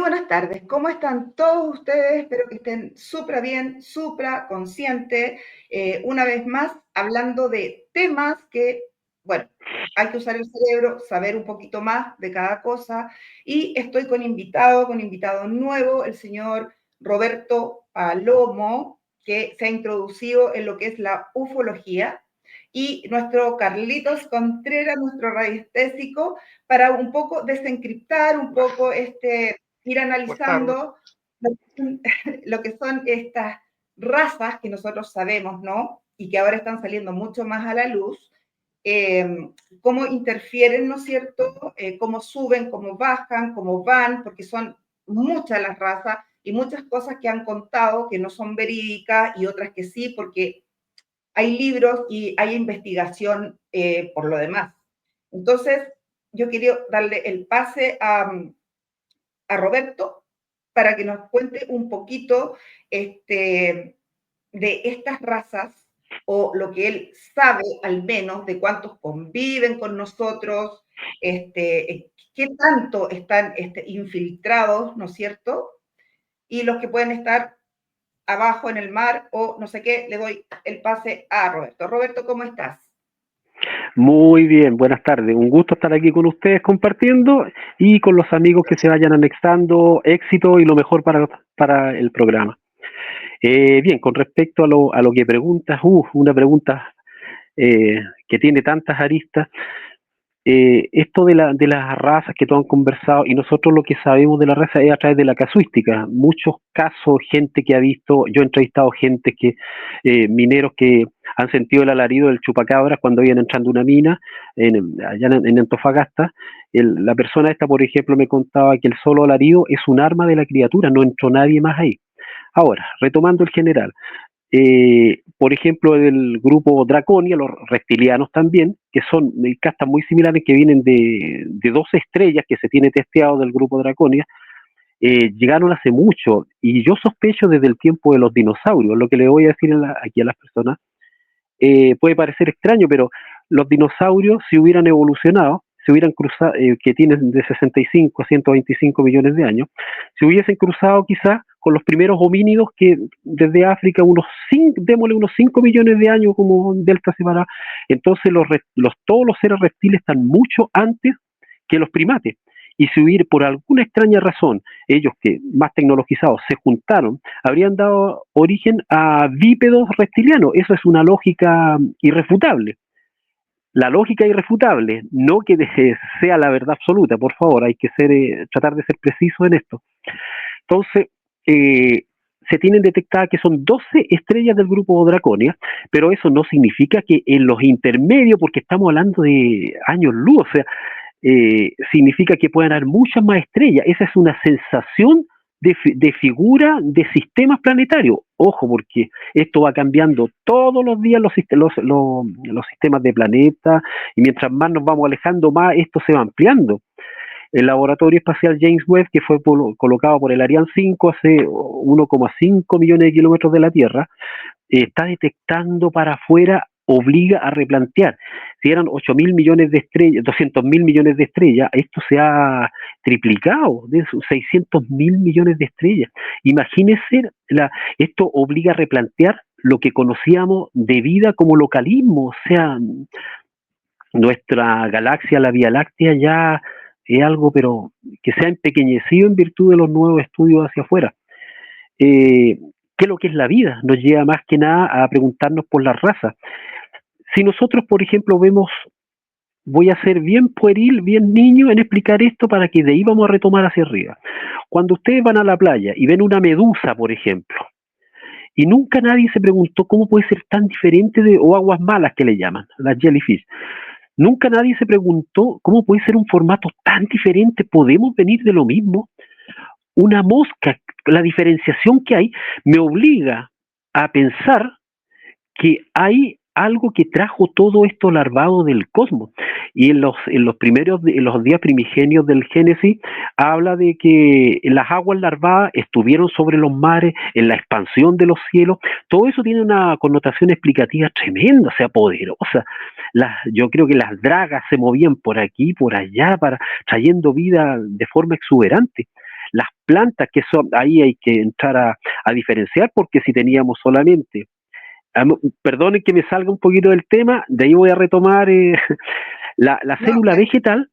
buenas tardes, ¿cómo están todos ustedes? Espero que estén súper bien, súper conscientes. Una vez más, hablando de temas que, bueno, hay que usar el cerebro, saber un poquito más de cada cosa. Y estoy con invitado nuevo, el señor Roberto Palomo, que se ha introducido en lo que es la ufología, y nuestro Carlitos Contreras, nuestro radiestésico, para un poco desencriptar un poco ir Buenas tardes. analizando lo que son estas razas que nosotros sabemos, ¿no? Y que ahora están saliendo mucho más a la luz, cómo interfieren, ¿no es cierto? Cómo suben, cómo bajan, cómo van, porque son muchas las razas y muchas cosas que han contado que no son verídicas y otras que sí, porque hay libros y hay investigación por lo demás. Entonces, yo quería darle el pase a Roberto para que nos cuente un poquito de estas razas o lo que él sabe al menos de cuántos conviven con nosotros, qué tanto están infiltrados, ¿no es cierto? Y los que pueden estar abajo en el mar o no sé qué, le doy el pase a Roberto. Roberto, ¿cómo estás? Muy bien, buenas tardes. Un gusto estar aquí con ustedes compartiendo y con los amigos que se vayan anexando. Éxito y lo mejor para el programa. Bien, con respecto a lo que preguntas, una pregunta que tiene tantas aristas. Esto de las razas que todos han conversado, y nosotros lo que sabemos de la raza es a través de la casuística. Muchos casos, gente que ha visto, yo he entrevistado gente mineros que han sentido el alarido del chupacabras cuando iban entrando una mina allá en Antofagasta. La persona esta, por ejemplo, me contaba que el solo alarido es un arma de la criatura, no entró nadie más ahí. Ahora, retomando el general, por ejemplo, del grupo Draconia, los reptilianos también, que son castas muy similares que vienen de dos estrellas que se tiene testeado del grupo Draconia, llegaron hace mucho, y yo sospecho desde el tiempo de los dinosaurios. Lo que le voy a decir aquí a las personas puede parecer extraño, pero los dinosaurios, si hubieran evolucionado, se hubieran cruzado, que tienen de 65 a 125 millones de años, se hubiesen cruzado quizás con los primeros homínidos que desde África, démosle unos 5 millones de años como delta separada. Entonces todos los seres reptiles están mucho antes que los primates. Y si hubiera, por alguna extraña razón, ellos que más tecnologizados se juntaron, habrían dado origen a bípedos reptilianos. Eso es una lógica irrefutable. La lógica irrefutable, no que sea la verdad absoluta, por favor, hay que tratar de ser preciso en esto. Entonces, se tienen detectadas que son 12 estrellas del grupo Draconia, pero eso no significa que en los intermedios, porque estamos hablando de años luz, o sea, significa que pueden haber muchas más estrellas. Esa es una sensación de figura de sistemas planetarios. Ojo, porque esto va cambiando todos los días los sistemas de planetas, y mientras más nos vamos alejando, más esto se va ampliando. El laboratorio espacial James Webb, que fue colocado por el Ariane 5 hace 1,5 millones de kilómetros de la Tierra, está detectando para afuera, obliga a replantear. Si eran 8.000 millones de estrellas, 200.000 millones de estrellas, esto se ha triplicado, de 600.000 millones de estrellas. Imagínense, esto obliga a replantear lo que conocíamos de vida como localismo. O sea, nuestra galaxia, la Vía Láctea, ya es algo, pero que se ha empequeñecido en virtud de los nuevos estudios hacia afuera. ¿Qué es lo que es la vida? Nos lleva más que nada a preguntarnos por las razas. Si nosotros, por ejemplo, voy a ser bien pueril, bien niño en explicar esto para que de ahí vamos a retomar hacia arriba. Cuando ustedes van a la playa y ven una medusa, por ejemplo, y nunca nadie se preguntó cómo puede ser tan diferente o aguas malas que le llaman, las jellyfish. Nunca nadie se preguntó cómo puede ser un formato tan diferente, podemos venir de lo mismo. Una mosca, la diferenciación que hay, me obliga a pensar que hay algo que trajo todo esto larvado del cosmos. Y en los días primigenios del Génesis habla de que las aguas larvadas estuvieron sobre los mares, en la expansión de los cielos. Todo eso tiene una connotación explicativa tremenda, o sea, poderosa. Yo creo que las dragas se movían por aquí, por allá, trayendo vida de forma exuberante. las plantas que son, ahí hay que entrar a diferenciar, porque si teníamos solamente, perdonen que me salga un poquito del tema, de ahí voy a retomar la No, célula vegetal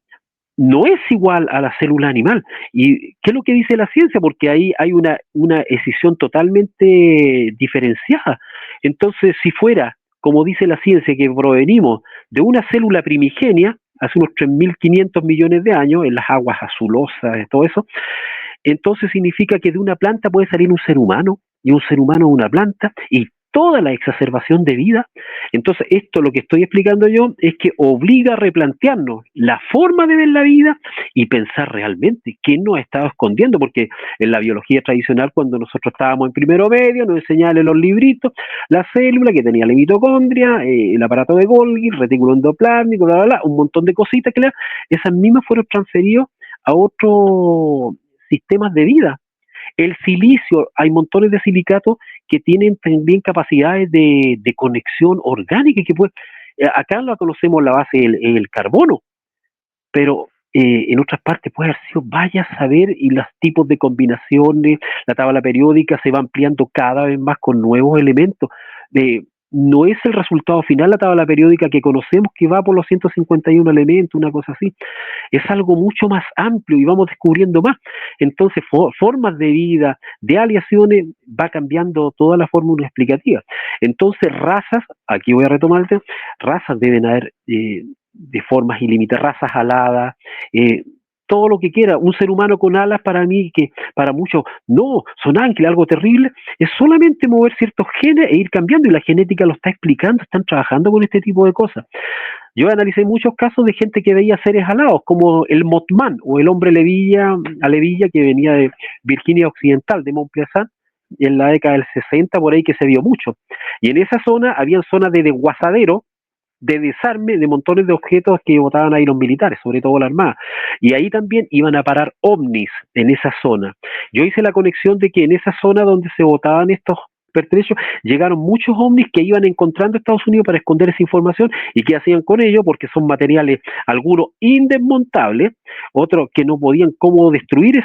no es igual a la célula animal. ¿Y qué es lo que dice la ciencia? Porque ahí hay una escisión totalmente diferenciada. Entonces, si fuera, como dice la ciencia, que provenimos de una célula primigenia, hace unos 3.500 millones de años, en las aguas azulosas, todo eso, entonces significa que de una planta puede salir un ser humano, y un ser humano una planta, y toda la exacerbación de vida. Entonces, esto lo que estoy explicando yo es que obliga a replantearnos la forma de ver la vida y pensar realmente qué nos ha estado escondiendo, porque en la biología tradicional, cuando nosotros estábamos en primero medio, nos enseñaban en los libritos la célula que tenía la mitocondria, el aparato de Golgi, el retículo endoplásmico, bla, bla, bla, un montón de cositas que esas mismas fueron transferidas a otro sistemas de vida. El silicio, hay montones de silicatos que tienen también capacidades de conexión orgánica, que puede, acá la conocemos la base el carbono, pero en otras partes puede haber sido, vaya a saber, y los tipos de combinaciones, la tabla periódica se va ampliando cada vez más con nuevos elementos. No es el resultado final la tabla periódica que conocemos, que va por los 151 elementos, una cosa así. Es algo mucho más amplio y vamos descubriendo más. Entonces, formas de vida, de aleaciones, va cambiando toda la fórmula explicativa. Entonces, razas, aquí voy a retomarte, razas deben haber de formas ilimitadas, razas aladas, eh, todo lo que quiera. Un ser humano con alas, para mí, que para muchos, no, son ángeles, algo terrible, es solamente mover ciertos genes e ir cambiando, y la genética lo está explicando, están trabajando con este tipo de cosas. Yo analicé muchos casos de gente que veía seres alados, como el Mothman o el hombre alevilla, que venía de Virginia Occidental, de Mont Pleasant, en la década del 60, por ahí, que se vio mucho. Y en esa zona habían zonas de desguazadero, de desarme de montones de objetos que botaban ahí los militares, sobre todo la Armada. Y ahí también iban a parar ovnis en esa zona. Yo hice la conexión de que en esa zona donde se botaban estos pertrechos, llegaron muchos ovnis que iban encontrando a Estados Unidos para esconder esa información, y qué hacían con ello, porque son materiales, algunos indesmontables, otros que no podían cómo destruir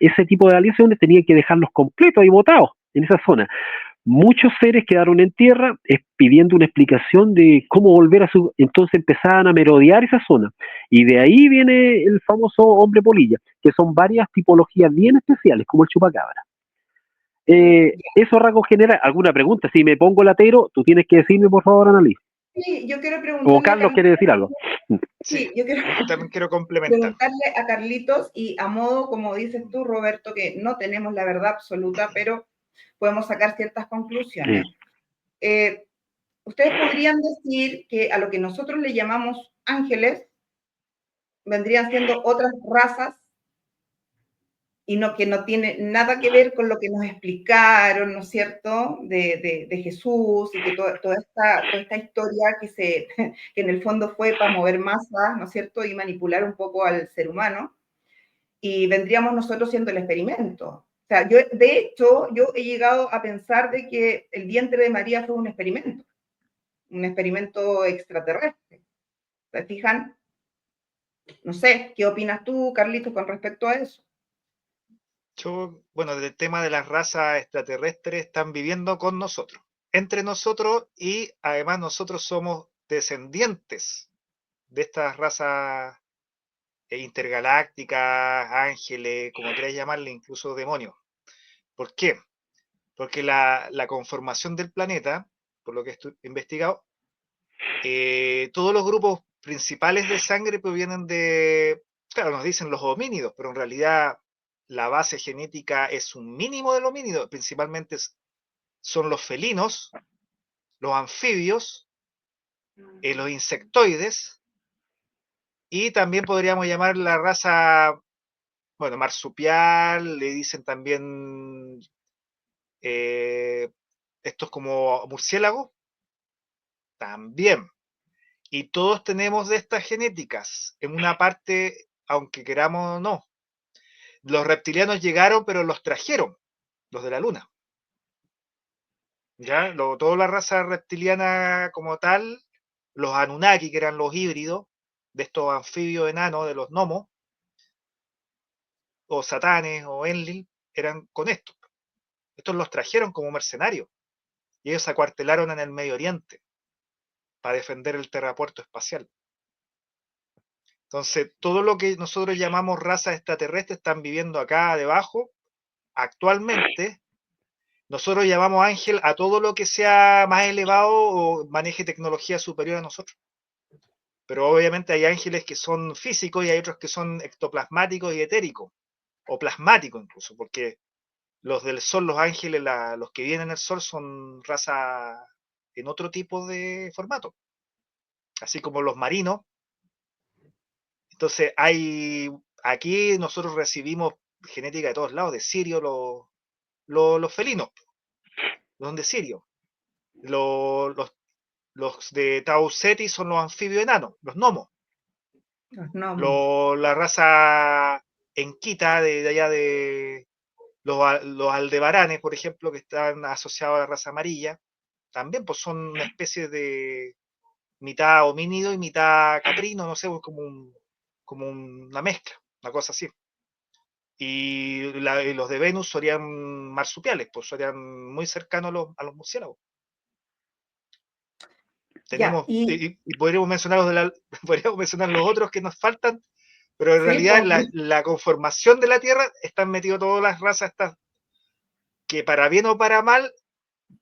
ese tipo de aleaciones, tenían que dejarlos completos y botados en esa zona. Muchos seres quedaron en tierra pidiendo una explicación de cómo volver a su... Entonces empezaban a merodear esa zona. Y de ahí viene el famoso hombre polilla, que son varias tipologías bien especiales, como el chupacabra. Eso, rasgo general. ¿Alguna pregunta? Si me pongo latero, tú tienes que decirme, por favor, Annalise. sí, yo quiero O preguntarle a Carlos quiere Carlitos. decir algo. Sí, Sí, yo quiero yo también quiero complementar. preguntarle a Carlitos, y a modo, como dices tú, Roberto, que no tenemos la verdad absoluta, pero podemos sacar ciertas conclusiones. Ustedes podrían decir que a lo que nosotros le llamamos ángeles vendrían siendo otras razas, y no, que no tiene nada que ver con lo que nos explicaron, ¿no es cierto?, de Jesús, y que toda esta historia que en el fondo fue para mover masas, ¿no es cierto?, y manipular un poco al ser humano, y vendríamos nosotros siendo el experimento. O sea, de hecho, yo he llegado a pensar de que el vientre de María fue un experimento extraterrestre. ¿Se fijan? No sé, ¿qué opinas tú, Carlitos, con respecto a eso? Bueno, del tema de las razas extraterrestres, están viviendo con nosotros, entre nosotros, y además nosotros somos descendientes de estas razas intergalácticas, ángeles, como quieras llamarle, incluso demonios. ¿Por qué? Porque la conformación del planeta, por lo que he investigado, todos los grupos principales de sangre provienen de, claro, nos dicen los homínidos, pero en realidad la base genética es un mínimo del homínido, principalmente son los felinos, los anfibios, los insectoides, y también podríamos llamar la raza, bueno, marsupial, le dicen también estos como murciélagos, también. Y todos tenemos de estas genéticas, en una parte, aunque queramos o no. Los reptilianos llegaron, pero los trajeron, los de la luna. ¿Ya? Toda la raza reptiliana como tal, los Anunnaki, que eran los híbridos, de estos anfibios enanos, de los gnomos, o Satanes, o Enlil, eran con estos. Estos los trajeron como mercenarios, y ellos se acuartelaron en el Medio Oriente para defender el terrapuerto espacial. Entonces, todo lo que nosotros llamamos razas extraterrestres están viviendo acá debajo, actualmente. Nosotros llamamos ángel a todo lo que sea más elevado o maneje tecnología superior a nosotros. Pero obviamente hay ángeles que son físicos y hay otros que son ectoplasmáticos y etéricos, o plasmáticos incluso, porque los del sol, los ángeles, los que vienen del sol son raza en otro tipo de formato, así como los marinos. Entonces aquí nosotros recibimos genética de todos lados, de Sirio, los felinos, los de Sirio, los de Tau Ceti son los anfibios enanos, los gnomos. Los gnomos. La raza enquita de allá de los aldebaranes, por ejemplo, que están asociados a la raza amarilla, también pues son una especie de mitad homínido y mitad caprino, no sé, como una mezcla, una cosa así. Y los de Venus serían marsupiales, pues serían muy cercanos a los murciélagos. Tenemos, Ya, y podríamos mencionar podríamos mencionar los otros que nos faltan, pero en sí, realidad pues, la conformación de la Tierra están metidas todas las razas estas que para bien o para mal,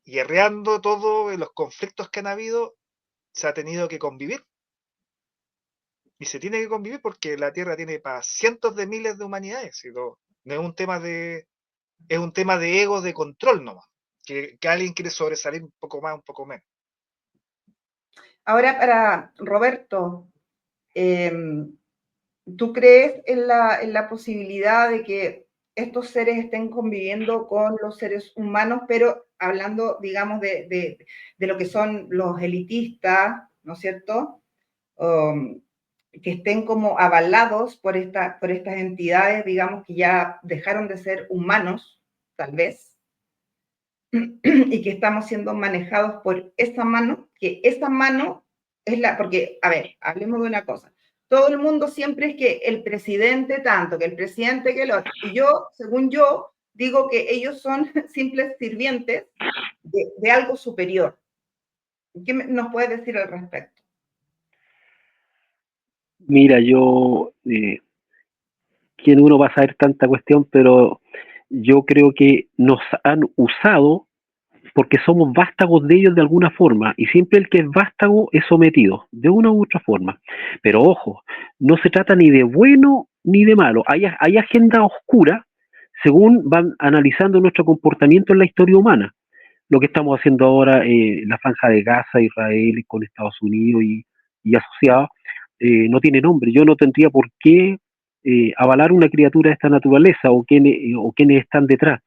guerreando todos los conflictos que han habido, se ha tenido que convivir. Y se tiene que convivir porque la Tierra tiene para cientos de miles de humanidades. No es un tema es un tema de ego, de control nomás. Que alguien quiere sobresalir un poco más, un poco menos. ahora para Roberto, ¿tú crees en la posibilidad de que estos seres estén conviviendo con los seres humanos, pero hablando, digamos, de lo que son los elitistas, ¿no es cierto? Que estén como avalados por estas entidades, digamos, que ya dejaron de ser humanos, tal vez, y que estamos siendo manejados por esa mano, que esa mano es porque, a ver, hablemos de una cosa. Todo el mundo siempre es que el presidente tanto, que el presidente que el otro. Y yo, según yo, digo que ellos son simples sirvientes de algo superior. ¿Qué nos puedes decir al respecto? Mira, quién uno va a saber tanta cuestión, pero yo creo que nos han usado porque somos vástagos de ellos de alguna forma, y siempre el que es vástago es sometido, de una u otra forma. Pero ojo, no se trata ni de bueno ni de malo, hay agenda oscura según van analizando nuestro comportamiento en la historia humana. Lo que estamos haciendo ahora, la franja de Gaza, Israel con Estados Unidos y asociados, no tiene nombre. Yo no tendría por qué avalar una criatura de esta naturaleza o quienes están detrás.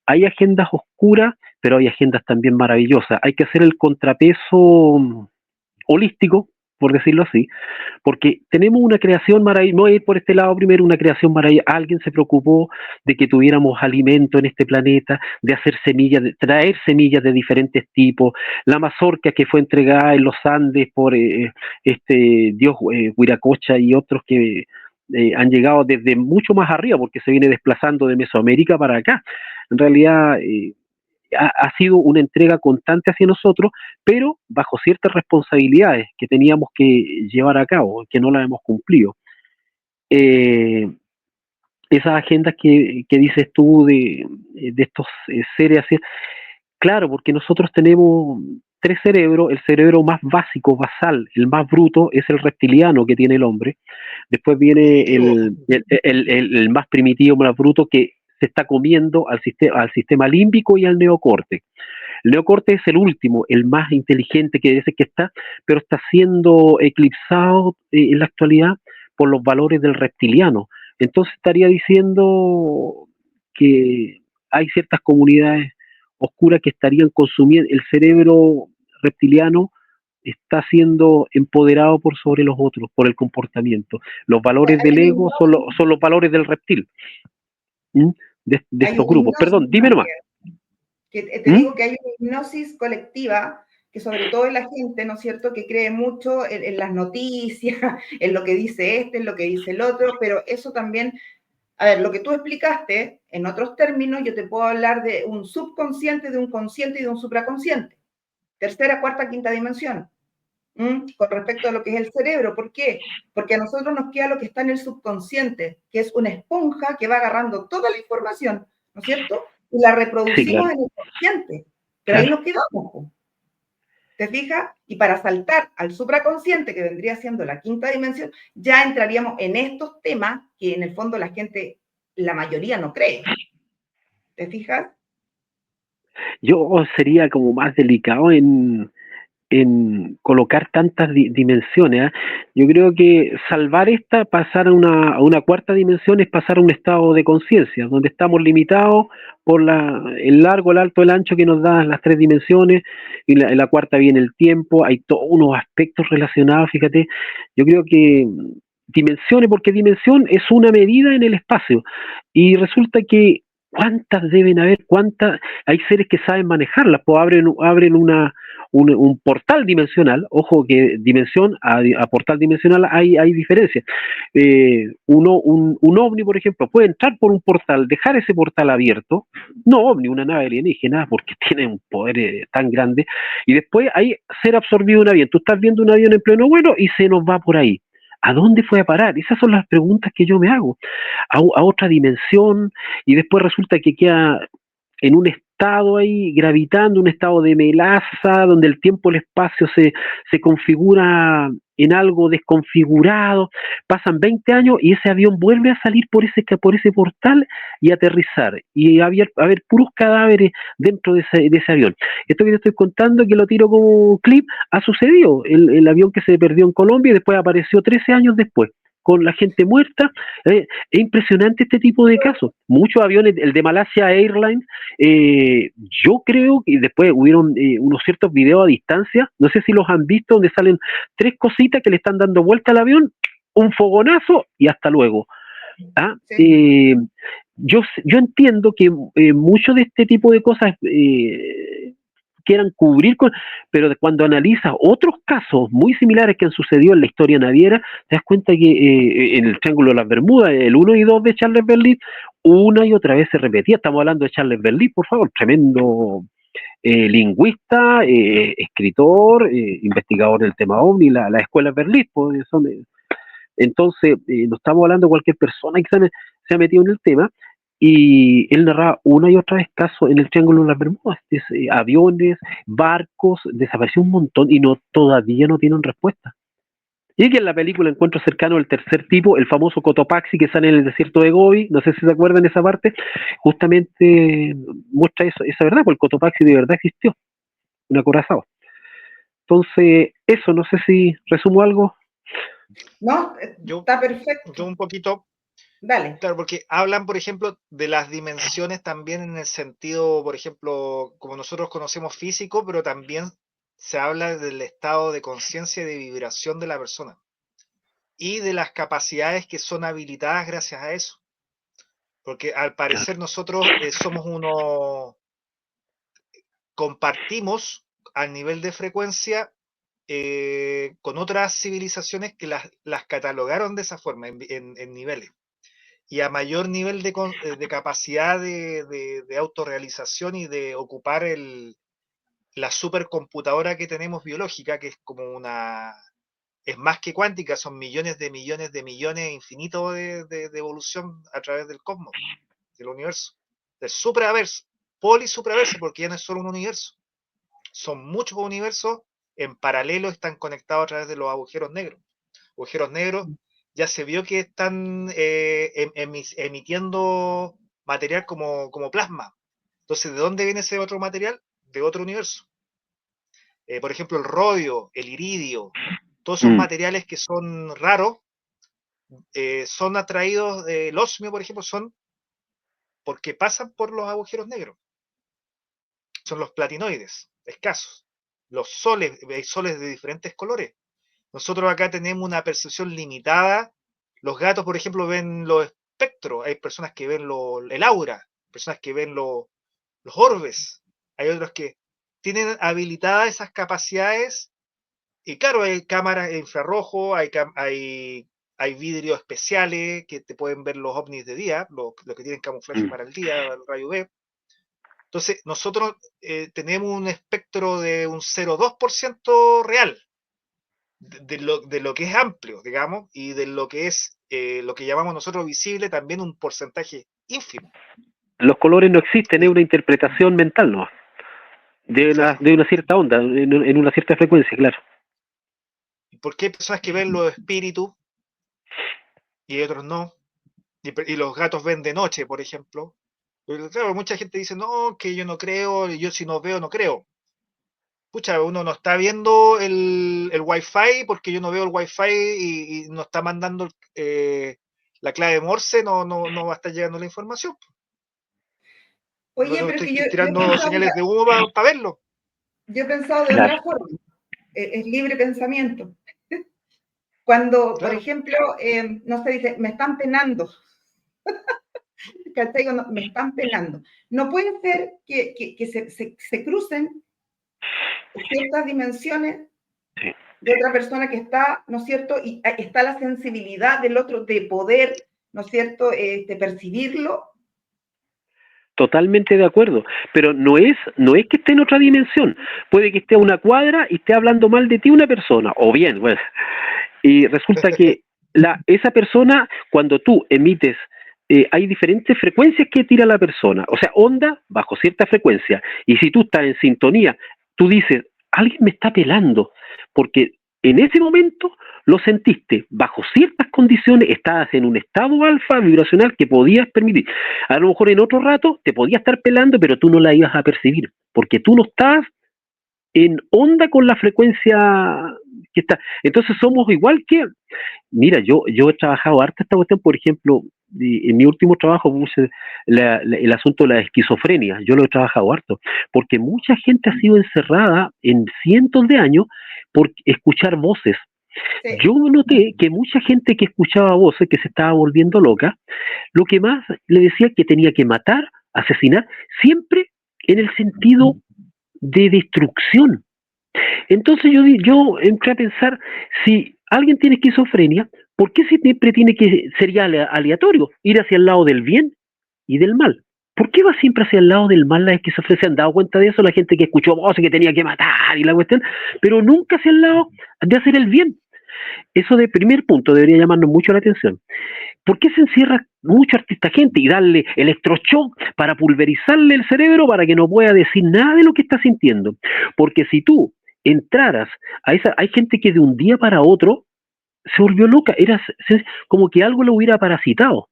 Hay agendas oscuras, pero hay agendas también maravillosas. Hay que hacer el contrapeso holístico, por decirlo así, porque tenemos una creación maravillosa. Voy a ir por este lado primero, una creación maravillosa. Alguien se preocupó de que tuviéramos alimento en este planeta, de hacer semillas, de traer semillas de diferentes tipos. La mazorca que fue entregada en los Andes por este dios Huiracocha y otros que han llegado desde mucho más arriba, porque se viene desplazando de Mesoamérica para acá. En realidad, ha sido una entrega constante hacia nosotros, pero bajo ciertas responsabilidades que teníamos que llevar a cabo, que no las hemos cumplido. Eh, esas agendas que dices tú de estos seres así, claro, porque nosotros tenemos tres cerebros. El cerebro más básico, basal, el más bruto, es el reptiliano que tiene el hombre. Después viene el más primitivo, más bruto, que se está comiendo al sistema límbico y al neocórtex. El neocorte es el último, el más inteligente que dice que está, pero está siendo eclipsado en la actualidad por los valores del reptiliano. Entonces estaría diciendo que hay ciertas comunidades oscuras que estarían consumiendo el cerebro reptiliano, está siendo empoderado por sobre los otros, por el comportamiento. Los valores Hay del una ego son los valores del reptil, de hay estos una grupos. Perdón, hipnosis dime nomás. también, que te ¿Mm? digo que hay una hipnosis colectiva, que sobre todo en la gente, ¿no es cierto?, que cree mucho en las noticias, en lo que dice este, en lo que dice el otro, pero eso también A ver, lo que tú explicaste, en otros términos, yo te puedo hablar de un subconsciente, de un consciente y de un supraconsciente. Tercera, cuarta, quinta dimensión. Con respecto a lo que es el cerebro. ¿Por qué? Porque a nosotros nos queda lo que está en el subconsciente, que es una esponja que va agarrando toda la información, ¿no es cierto? Y la Sí, reproducimos claro, en el consciente. Pero ahí claro. nos quedamos. ¿Te fijas? Y para saltar al supraconsciente, que vendría siendo la quinta dimensión, ya entraríamos en estos temas que en el fondo la gente, la mayoría no cree. ¿Te fijas? Yo sería como más delicado en colocar tantas dimensiones. ¿Eh? Yo creo que salvar esta, pasar a una cuarta dimensión es pasar a un estado de conciencia, donde estamos limitados por el largo, el alto, el ancho que nos dan las tres dimensiones, y en la cuarta viene el tiempo, hay todos unos aspectos relacionados, fíjate, yo creo que dimensiones, porque dimensión es una medida en el espacio, y resulta que cuántas deben haber, cuántas, hay seres que saben manejarlas, pues abren un portal dimensional, ojo que dimensión a portal dimensional hay diferencias. Un ovni, por ejemplo, puede entrar por un portal, dejar ese portal abierto, no ovni, una nave alienígena, porque tiene un poder tan grande, y después ahí ser absorbido un avión. Tú estás viendo un avión en pleno vuelo y se nos va por ahí. ¿A dónde fue a parar? Esas son las preguntas que yo me hago. A otra dimensión, y después resulta que queda en un estado ahí gravitando, un estado de melaza, donde el tiempo y el espacio se configura en algo desconfigurado, pasan 20 años y ese avión vuelve a salir por ese portal y aterrizar, y haber puros cadáveres dentro de ese avión. Esto que te estoy contando, que lo tiro como clip, ha sucedido, el avión que se perdió en Colombia y después apareció 13 años después con la gente muerta. Es impresionante este tipo de casos. Muchos aviones, el de Malaysia Airlines, yo creo que después hubieron unos ciertos videos a distancia, no sé si los han visto, donde salen tres cositas que le están dando vuelta al avión, un fogonazo y hasta luego. ¿Ah? Sí. Yo entiendo que mucho de este tipo de cosas quieran cubrir pero cuando analizas otros casos muy similares que han sucedido en la historia naviera, te das cuenta que en el Triángulo de las Bermudas, el 1 y 2 de Charles Berlitz, una y otra vez se repetía. Estamos hablando de Charles Berlitz, por favor, tremendo lingüista, escritor, investigador del tema OVNI, la escuela Berlitz, pues, entonces, no estamos hablando de cualquier persona que se ha metido en el tema, y él narraba una y otra vez casos en el Triángulo de las Bermudas, aviones, barcos, desapareció un montón y todavía no tienen respuesta. Y que en la película Encuentro Cercano del Tercer Tipo, el famoso Cotopaxi que sale en el desierto de Gobi, no sé si se acuerdan de esa parte, justamente muestra esa verdad, porque el Cotopaxi de verdad existió, un acorazado. Entonces, eso, no sé si resumo algo. No, Yo, está yo perfecto. un poquito, Dale. claro, porque hablan, por ejemplo, de las dimensiones también en el sentido, por ejemplo, como nosotros conocemos físico, pero también se habla del estado de conciencia y de vibración de la persona y de las capacidades que son habilitadas gracias a eso. Porque al parecer nosotros somos compartimos al nivel de frecuencia con otras civilizaciones que las catalogaron de esa forma, en niveles. Y a mayor nivel de capacidad de autorrealización y de ocupar la supercomputadora que tenemos biológica, que es como es más que cuántica, son millones de millones de millones infinito de evolución a través del cosmos, del universo, del supraverso, polisupraverso, porque ya no es solo un universo, son muchos universos en paralelo, están conectados a través de los agujeros negros. Agujeros negros ya se vio que están emitiendo material como plasma. Entonces, ¿de dónde viene ese otro material? De otro universo. Por ejemplo, el rodio, el iridio, todos esos materiales que son raros, son atraídos, el osmio, por ejemplo, son porque pasan por los agujeros negros. Son los platinoides, escasos. Los soles, hay soles de diferentes colores. Nosotros acá tenemos una percepción limitada. Los gatos, por ejemplo, ven los espectros. Hay personas que ven el aura, personas que ven los orbes. Hay otros que tienen habilitadas esas capacidades. Y claro, hay cámaras de infrarrojo, hay hay vidrios especiales que te pueden ver los ovnis de día, los que tienen camuflaje para el día, el rayo UV. Entonces, nosotros tenemos un espectro de un 0,2% real, de lo que es amplio, digamos, y de lo que es lo que llamamos nosotros visible, también un porcentaje ínfimo. Los colores no existen, es una interpretación mental, ¿no? Claro. De una cierta onda, en una cierta frecuencia, claro. Porque hay personas que ven los espíritus y otros no. Y los gatos ven de noche, por ejemplo. Pero claro, mucha gente dice, no, que yo no creo, yo si no veo, no creo. Pucha, uno no está viendo el Wi-Fi porque yo no veo el Wi-Fi y no está mandando la clave Morse, no va a estar llegando la información. Oye, No pero estoy que yo he tirando pensado, señales de humo para verlo. yo he pensado de Claro. otra forma. Es libre pensamiento. Cuando, por Claro. ejemplo, no se dice, me están penando. ¿Cachai? Cuando me están penando. No puede ser que se crucen ciertas dimensiones Sí. de otra persona que está, ¿no es cierto? Y está la sensibilidad del otro de poder, ¿no es cierto?, percibirlo. Totalmente de acuerdo, pero no es que esté en otra dimensión, puede que esté a una cuadra y esté hablando mal de ti una persona, o bien, bueno, y resulta que esa persona, cuando tú emites, hay diferentes frecuencias que tira la persona, o sea, onda bajo cierta frecuencia, y si tú estás en sintonía, tú dices, alguien me está pelando, porque en ese momento lo sentiste, bajo ciertas condiciones, estabas en un estado alfa vibracional que podías permitir. A lo mejor en otro rato te podía estar pelando, pero tú no la ibas a percibir, porque tú no estás en onda con la frecuencia que está. Entonces somos igual que, mira, yo he trabajado harto esta cuestión, por ejemplo, en mi último trabajo puse el asunto de la esquizofrenia, yo lo he trabajado harto, porque mucha gente ha sido encerrada en cientos de años por escuchar voces. Sí. Yo noté que mucha gente que escuchaba voces, que se estaba volviendo loca, lo que más le decía que tenía que matar, asesinar, siempre en el sentido de destrucción. Entonces yo entré a pensar, si alguien tiene esquizofrenia, ¿por qué siempre tiene que ser ya aleatorio, ir hacia el lado del bien y del mal? ¿Por qué va siempre hacia el lado del mal la esquizofrenia? ¿Se han dado cuenta de eso? La gente que escuchó voces que tenía que matar y la cuestión, pero nunca hacia el lado de hacer el bien. Eso de primer punto debería llamarnos mucho la atención. ¿Por qué se encierra mucha esta gente y darle electroshock para pulverizarle el cerebro para que no pueda decir nada de lo que está sintiendo? Porque si tú entraras a esa, hay gente que de un día para otro se volvió loca, era como que algo lo hubiera parasitado.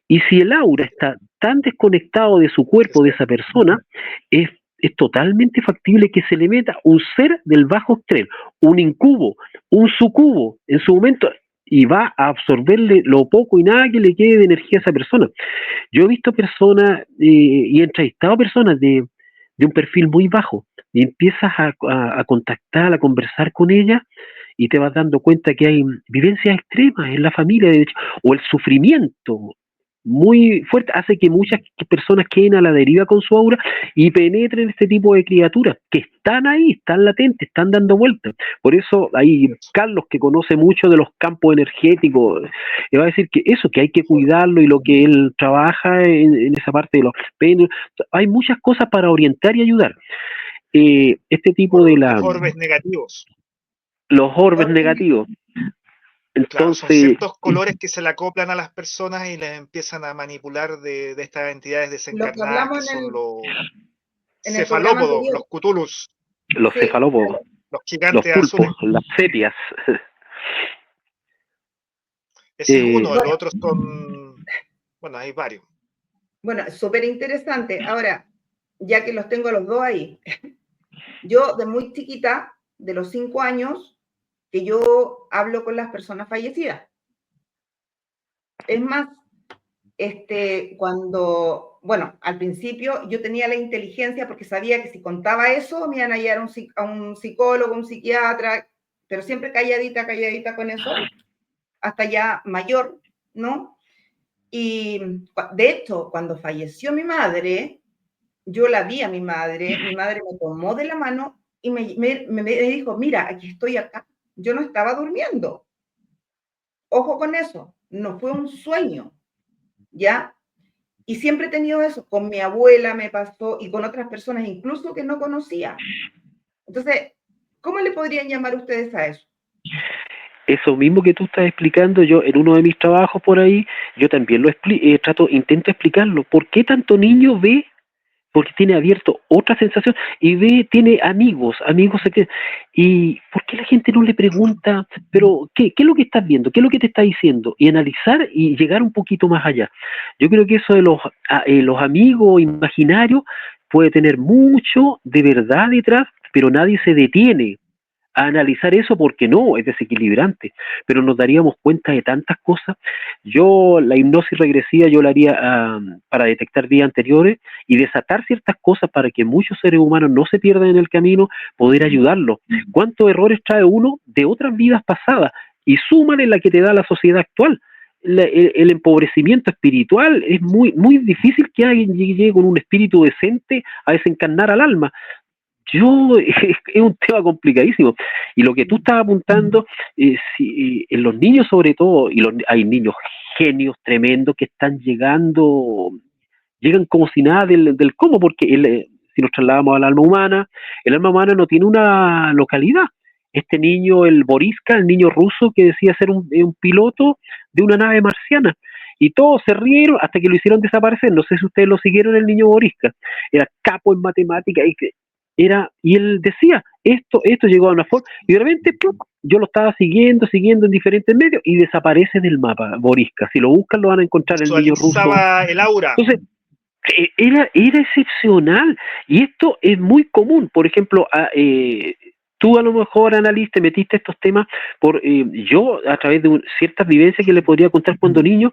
Y si el aura está tan desconectado de su cuerpo, de esa persona, es totalmente factible que se le meta un ser del bajo extremo, un incubo, un sucubo en su momento, y va a absorberle lo poco y nada que le quede de energía a esa persona. Yo he visto personas y he entrevistado personas de un perfil muy bajo y empiezas a contactar, a conversar con ellas y te vas dando cuenta que hay vivencias extremas en la familia, de hecho, o el sufrimiento muy fuerte hace que muchas personas queden a la deriva con su aura y penetren este tipo de criaturas que están ahí, están latentes, están dando vueltas. Por eso hay Carlos, que conoce mucho de los campos energéticos, le va a decir que eso, que hay que cuidarlo, y lo que él trabaja en esa parte de los péndulos, hay muchas cosas para orientar y ayudar. Este tipo de Los orbes negativos. los orbes negativos. Claro, son Entonces, ciertos colores que se le acoplan a las personas y les empiezan a manipular de estas entidades Lo que desencarnadas que hablamos son los en el programa cefalópodos, anterior. los cutulus, los Sí, cefalópodos, los los gigantes pulpos, azules. las setias. Ese es uno, el bueno, otro son, bueno, hay varios. bueno, súper interesante. Ahora, ya que los tengo los dos ahí, yo de muy chiquita, de los 5 años, que yo hablo con las personas fallecidas. Es más, cuando, bueno, al principio yo tenía la inteligencia porque sabía que si contaba eso me iban a llevar a un psicólogo, un psiquiatra, pero siempre calladita, calladita con eso, hasta ya mayor, ¿no? Y de hecho, cuando falleció mi madre, yo la vi a mi madre me tomó de la mano y me dijo, mira, aquí estoy acá, yo no estaba durmiendo. ojo con eso, no fue un sueño, ¿ya? Y siempre he tenido eso, con mi abuela me pasó y con otras personas incluso que no conocía. Entonces, ¿cómo le podrían llamar ustedes a eso? Eso mismo que tú estás explicando, yo en uno de mis trabajos por ahí, yo también intento explicarlo. ¿Por qué tanto niño ve? Porque tiene abierto otra sensación y tiene amigos secretos. ¿Y por qué la gente no le pregunta, pero qué es lo que estás viendo? ¿Qué es lo que te está diciendo? Y analizar y llegar un poquito más allá. Yo creo que eso de los amigos imaginarios puede tener mucho de verdad detrás, pero nadie se detiene a analizar eso porque no, es desequilibrante, pero nos daríamos cuenta de tantas cosas. Yo la hipnosis regresiva yo la haría para detectar días anteriores y desatar ciertas cosas para que muchos seres humanos no se pierdan en el camino, poder ayudarlos. ¿Cuántos errores trae uno de otras vidas pasadas? Y súmale la que te da la sociedad actual. El empobrecimiento espiritual es muy difícil que alguien llegue con un espíritu decente a desencarnar al alma. Es un tema complicadísimo. Y lo que tú estás apuntando, en los niños sobre todo, hay niños genios tremendos que están llegan como si nada del cómo, porque si nos trasladamos al alma humana, el alma humana no tiene una localidad. Este niño, el Boriska, el niño ruso que decía ser un piloto de una nave marciana, y todos se rieron hasta que lo hicieron desaparecer. No sé si ustedes lo siguieron, el niño Boriska. Era capo en matemáticas, y él decía, esto llegó a una forma, y de repente yo lo estaba siguiendo en diferentes medios, y desaparece del mapa Boriska. Si lo buscan lo van a encontrar, el niño ruso. Visualizaba el aura. Entonces, era excepcional, y esto es muy común. Por ejemplo, tú a lo mejor, analista, metiste estos temas yo a través de ciertas vivencias que le podría contar cuando niño,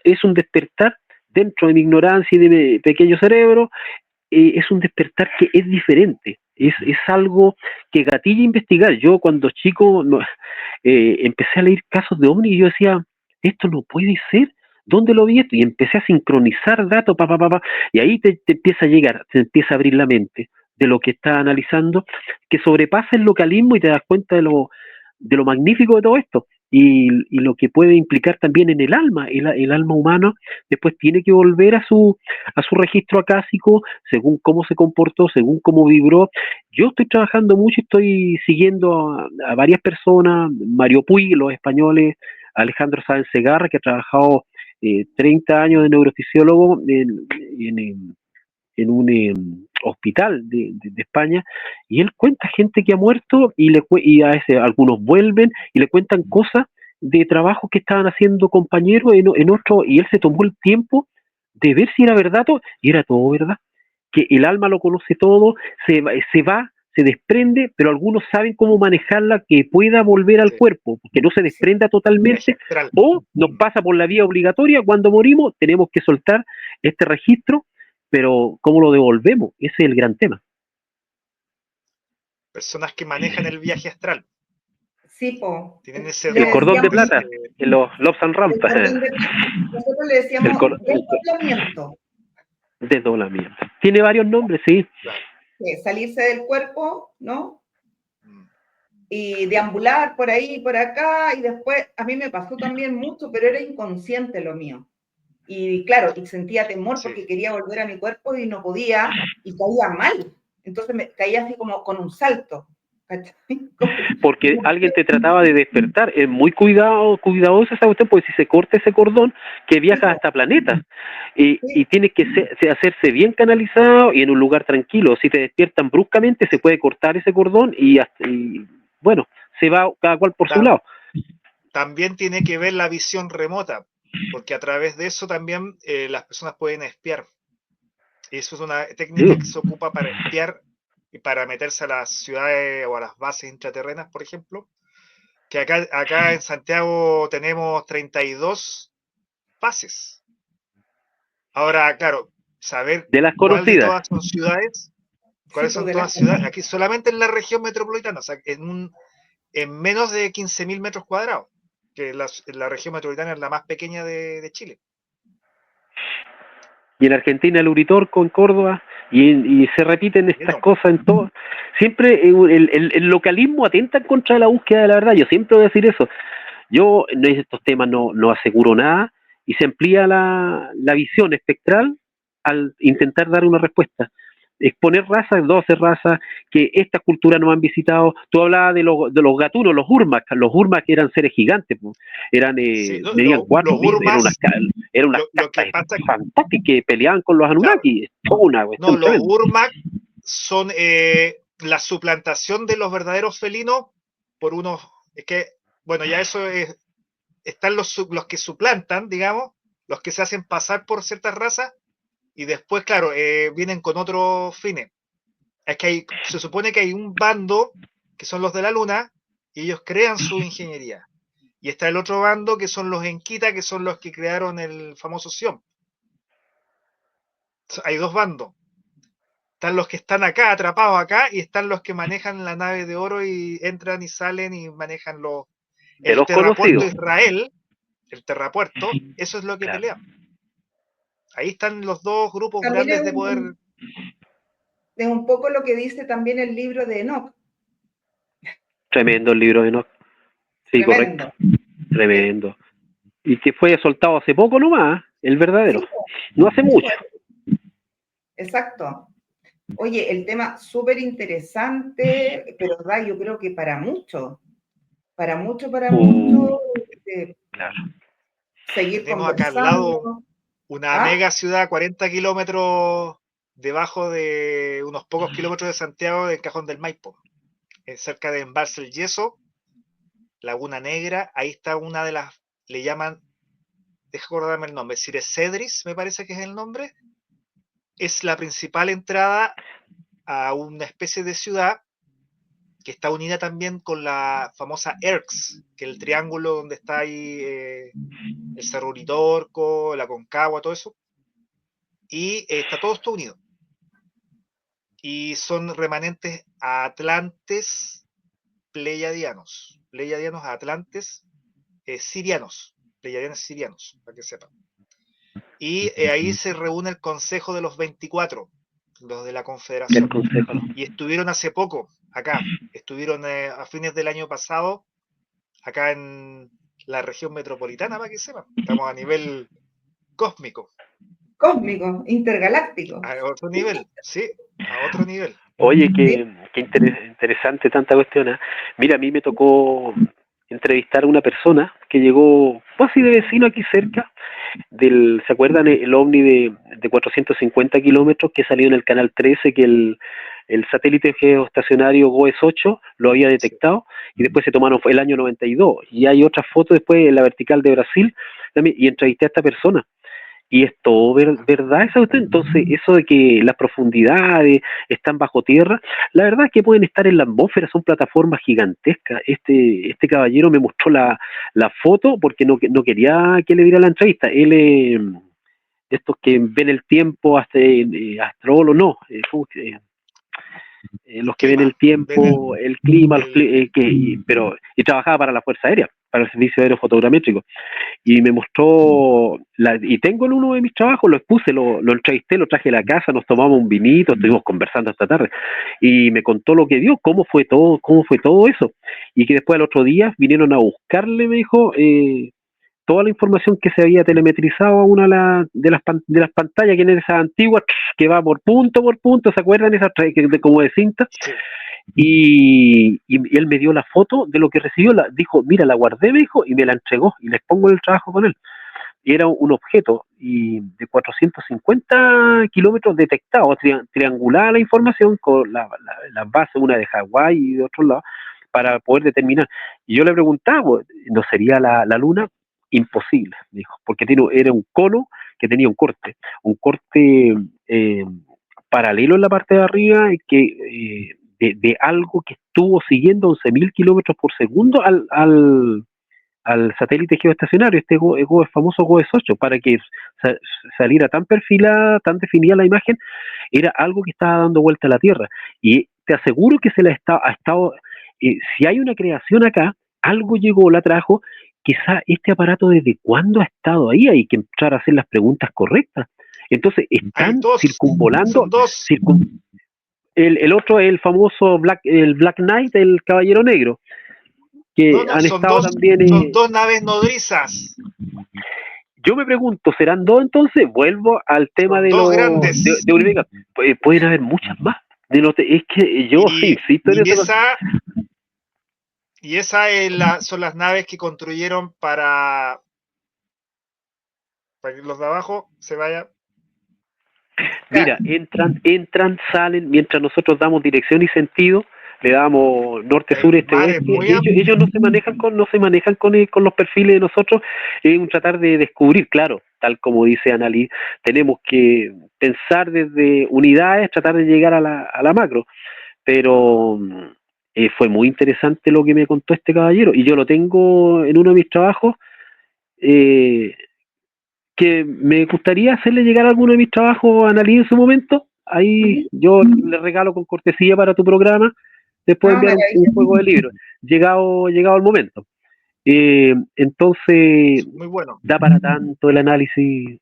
es un despertar dentro de mi ignorancia y de mi pequeño cerebro. Es un despertar que es diferente, es algo que gatilla investigar. Yo cuando chico empecé a leer casos de ovnis y yo decía, esto no puede ser, ¿dónde lo vi esto? Y empecé a sincronizar datos, y ahí te empieza a llegar, te empieza a abrir la mente de lo que estás analizando, que sobrepasa el localismo y te das cuenta de lo magnífico de todo esto. Y lo que puede implicar también en el alma, el alma humana después tiene que volver a su registro acásico, según cómo se comportó, según cómo vibró. Yo estoy trabajando mucho, estoy siguiendo a varias personas, Mario Puig, los españoles, Alejandro Sáenz Segarra, que ha trabajado 30 años de neurofisiólogo en un hospital de España, y él cuenta gente que ha muerto y a veces algunos vuelven y le cuentan cosas de trabajo que estaban haciendo compañeros en otro, y él se tomó el tiempo de ver si era verdad todo, y era todo verdad, que el alma lo conoce todo, se desprende, pero algunos saben cómo manejarla, que pueda volver al cuerpo, que no se desprenda totalmente, o nos pasa por la vía obligatoria, cuando morimos tenemos que soltar este registro, pero ¿cómo lo devolvemos? Ese es el gran tema. Personas que manejan el viaje astral. Sí, po. Tienen ese el cordón de plata, en los Lobs and Rampas. Nosotros le decíamos desdoblamiento. Desdoblamiento. Tiene varios nombres, sí. Salirse del cuerpo, ¿no? Y deambular por ahí y por acá, y después a mí me pasó también mucho, pero era inconsciente lo mío. Y claro, y sentía temor porque quería volver a mi cuerpo y no podía, y caía mal. Entonces me caía así como con un salto. Porque alguien te trataba de despertar. Es muy cuidadosa esa cuestión, porque si se corta ese cordón, que viaja hasta planetas, y tiene que hacerse bien canalizado y en un lugar tranquilo. Si te despiertan bruscamente, se puede cortar ese cordón y bueno, se va cada cual por su lado. También tiene que ver la visión remota, porque a través de eso también las personas pueden espiar. Y eso es una técnica que se ocupa para espiar y para meterse a las ciudades o a las bases intraterrenas, por ejemplo. Que acá en Santiago tenemos 32 bases. Ahora, claro, saber de las cuál de conocidas. todas son ciudades, cuáles son todas ciudades, aquí solamente en la región metropolitana, o sea, en menos de 15.000 metros cuadrados, que la región metropolitana es la más pequeña de Chile. Y en Argentina el Uritorco, en Córdoba, y se repiten estas cosas en todo. Siempre el localismo atenta en contra de la búsqueda de la verdad. Yo siempre voy a decir eso. Yo en estos temas no aseguro nada y se amplía la visión espectral al intentar dar una respuesta. Exponer razas, 12 razas, que estas culturas no han visitado. Tú hablabas de los gatunos, los urmak eran seres gigantes, pues. Eran, Sí, medían 4 los metros, Urmas, eran unas lo que castas pasa, fantásticas que peleaban con los claro, Anunnaki. Es toda una no, cuestión los tremenda. Urmak son la suplantación de los verdaderos felinos por unos, es que, bueno, ya eso es, están los que suplantan, digamos, los que se hacen pasar por ciertas razas, y después, claro, vienen con otros fines. Es que se supone que hay un bando, que son los de la luna, y ellos crean su ingeniería. Y está el otro bando, que son los Enquita, que son los que crearon el famoso Sion. Hay dos bandos. Están los que están acá, atrapados acá, y están los que manejan la nave de oro y entran y salen y manejan De el los terrapuerto conocidos. Israel, el terrapuerto, eso es lo que Claro. pelean. Ahí están los dos grupos También grandes de poder. es un poco lo que dice también el libro de Enoch. Tremendo el libro de Enoch. Sí, Tremendo. correcto. Tremendo. Y que fue soltado hace poco nomás, el verdadero. Sí, No hace mucho. exacto. Oye, el tema súper interesante, pero yo creo que para mucho, Claro. seguir Tenemos acá al lado conversando. una ¿Ah? mega ciudad, 40 kilómetros debajo de unos pocos kilómetros de Santiago, del Cajón del Maipo, cerca de Embalse el Yeso, Laguna Negra. Ahí está una de las, le llaman, deja acordarme el nombre, Cires Cedris, me parece que es el nombre. Es la principal entrada a una especie de ciudad que está unida también con la famosa ERX, que es el triángulo donde está ahí el Cerro Uritorco, la Concagua, todo eso. Y está todo esto unido. Y son remanentes a atlantes pleiadianos, a atlantes sirianos, pleiadianos sirianos, para que sepan. Y ahí se reúne el Consejo de los 24, los de la Confederación. Y estuvieron hace poco acá, estuvieron a fines del año pasado, acá en la región metropolitana, para que sepan. Estamos a nivel cósmico. Cósmico, intergaláctico. A otro nivel, sí, a otro nivel. Oye, ¿Sí? qué interesante tanta cuestión. ¿Eh? Mira, a mí me tocó entrevistar a una persona que llegó casi de vecino aquí cerca, ¿se acuerdan el ovni de 450 kilómetros que salió en el canal 13, que el satélite geoestacionario GOES-8 lo había detectado, y después se tomaron, fue el año 92, y hay otra foto después en la vertical de Brasil, también, y entrevisté a esta persona. Y es todo verdad esa usted. Entonces, eso de que las profundidades están bajo tierra, la verdad es que pueden estar en la atmósfera, son plataformas gigantescas. Este caballero me mostró la foto porque no quería que le diera la entrevista. Él estos que ven el tiempo, hasta astrólogo, no, los que ven Clima, el tiempo, el clima, pero y trabajaba para la Fuerza Aérea, para el Servicio Aéreo Fotogramétrico, y me mostró, y tengo en uno de mis trabajos, lo expuse, lo entrevisté, lo traje a la casa, nos tomamos un vinito, estuvimos conversando esta tarde, y me contó lo que vio, cómo fue todo eso, y que después al otro día vinieron a buscarle, me dijo, toda la información que se había telemetrizado a una de las pantallas que en esas antiguas, que va por punto, ¿se acuerdan? Esas como de cinta. sí. Y él me dio la foto de lo que recibió, dijo, mira, la guardé, me dijo, y me la entregó, y les pongo en el trabajo con él. Y era un objeto de 450 kilómetros detectado, triangulada la información con las bases, una de Hawái y de otro lado, para poder determinar. Y yo le preguntaba, ¿no sería la Luna? Imposible, dijo, porque era un cono que tenía un corte paralelo en la parte de arriba, de algo que estuvo siguiendo 11.000 kilómetros por segundo al satélite geoestacionario, el famoso GOES-8, para que saliera tan perfilada, tan definida la imagen, era algo que estaba dando vuelta a la Tierra. Y te aseguro que ha estado, si hay una creación acá, algo llegó, la trajo, quizá este aparato desde cuándo ha estado ahí, hay que empezar a hacer las preguntas correctas. Entonces, Hay están dos, circunvolando, son dos. el otro es el famoso el Black Knight, el Caballero Negro. que No, han son estado también... son dos naves nodrizas. Yo me pregunto, ¿serán dos entonces? Vuelvo al tema Son de dos los grandes. de Olivega. Pueden haber muchas más. Es que yo sí insisto en Y esa cosa. esa son las naves que construyeron para que los de abajo se vayan. Mira, entran, salen, mientras nosotros damos dirección y sentido, le damos norte, sur, El este, mar es oeste. muy amplio. Ellos no se manejan con los perfiles de nosotros. Es un tratar de descubrir, claro, tal como dice Annalise, tenemos que pensar desde unidades, tratar de llegar a la macro. Pero fue muy interesante lo que me contó este caballero, y yo lo tengo en uno de mis trabajos. Que me gustaría hacerle llegar alguno de mis trabajos a Annalise en su momento. Ahí yo le regalo con cortesía para tu programa, después enviar un juego de libros, llegado el momento. Entonces, Muy bueno. da para tanto el análisis.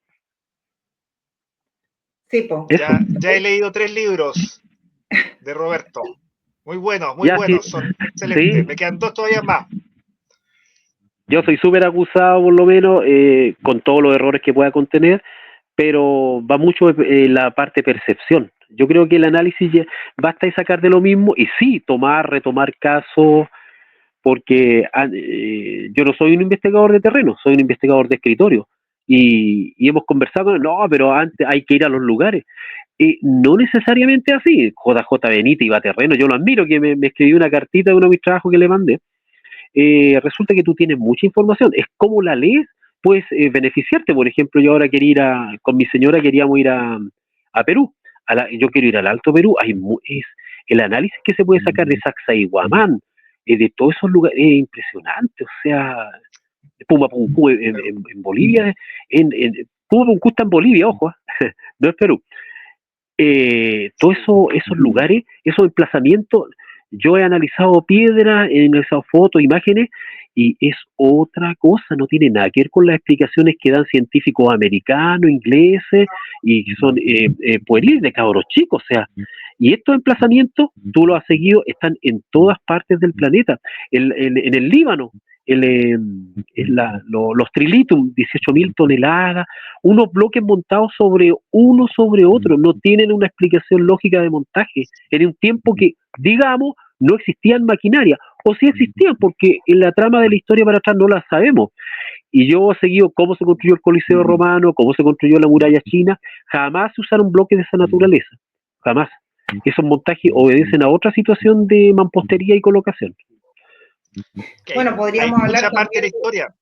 Sí, po. Ya he leído 3 libros de Roberto. Muy buenos, Ya, son excelentes. sí, Me quedan 2 todavía más. yo soy súper acusado, por lo menos, con todos los errores que pueda contener, pero va mucho la parte percepción. Yo creo que el análisis basta de sacar de lo mismo y sí, retomar casos, porque yo no soy un investigador de terreno, soy un investigador de escritorio. Y hemos conversado, no, pero antes hay que ir a los lugares. No necesariamente así. JJ Benítez iba a terreno, yo lo admiro, que me escribió una cartita de uno de mis trabajos que le mandé. Resulta que tú tienes mucha información. Es como la lees, puedes beneficiarte. Por ejemplo, yo ahora quería con mi señora queríamos ir a Perú. Yo quiero ir al Alto Perú. Es el análisis que se puede sacar de Sacsayhuamán, de todos esos lugares, es impresionante. O sea, Pumapunku en Bolivia, Pumapunku está en Bolivia, ojo, no es Perú. Todos esos lugares, esos emplazamientos, yo he analizado piedras, he analizado fotos, imágenes, y es otra cosa, no tiene nada que ver con las explicaciones que dan científicos americanos, ingleses, y que son pueriles de cabros chicos, o sea, y estos emplazamientos, tú los has seguido, están en todas partes del planeta. En el Líbano, los Trilitum, 18.000 toneladas, unos bloques montados uno sobre otro, no tienen una explicación lógica de montaje, en un tiempo que, digamos, no existían maquinaria, o sí existían, porque en la trama de la historia para atrás no la sabemos. Y yo he seguido cómo se construyó el Coliseo Romano, cómo se construyó la muralla china, jamás se usaron bloques de esa naturaleza, jamás. Esos montajes obedecen a otra situación de mampostería y colocación. Bueno, podríamos Hay hablar mucha parte de la también, historia.